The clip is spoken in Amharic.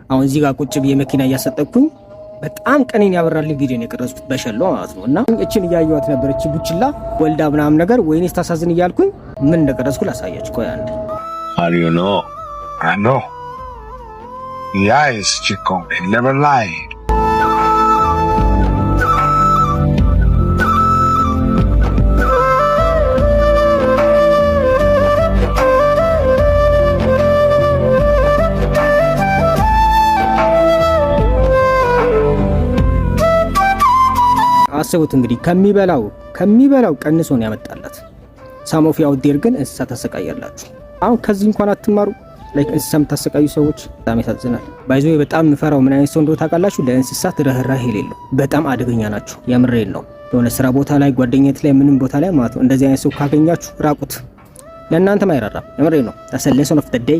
አሁን እዚህ ጋር ቁጭ ብዬ መኪና እያሰጠኩኝ በጣም ቀኔን ያበራልኝ ቪዲዮ ነው የቀረጽኩት በሸሎ ማለት ነው። እና እቺን እያየኋት ነበር እቺ ቡችላ ወልዳ ምናምን ነገር ወይኔ ስታሳዝን እያልኩኝ ምን እንደቀረጽኩ ላሳያችሁ። ቆይ አንዴ How do you know? I know. Yes, chico, it never lied. አስቡት እንግዲህ ከሚበላው ቀንሶ ነው ያመጣላት። ሳሞፍ ያው ዴር ግን እንስሳ ታሰቃያላችሁ። አሁን ከዚህ እንኳን አትማሩ። ላይክ እንስሳ የምታሰቃዩ ሰዎች በጣም ያሳዝናል። ባይዞ በጣም ምፈራው ምን አይነት ሰው እንደሆነ ታውቃላችሁ? ለእንስሳት ርህራሄ የሌለው በጣም አደገኛ ናቸው። የምሬን ነው። የሆነ ስራ ቦታ ላይ ጓደኝነት ላይ ምንም ቦታ ላይ ማለት ነው እንደዚህ አይነት ሰው ካገኛችሁ ራቁት። ለእናንተም አይራራም። የምሬን ነው። ታሰለሰን ኦፍ ዘ ዴይ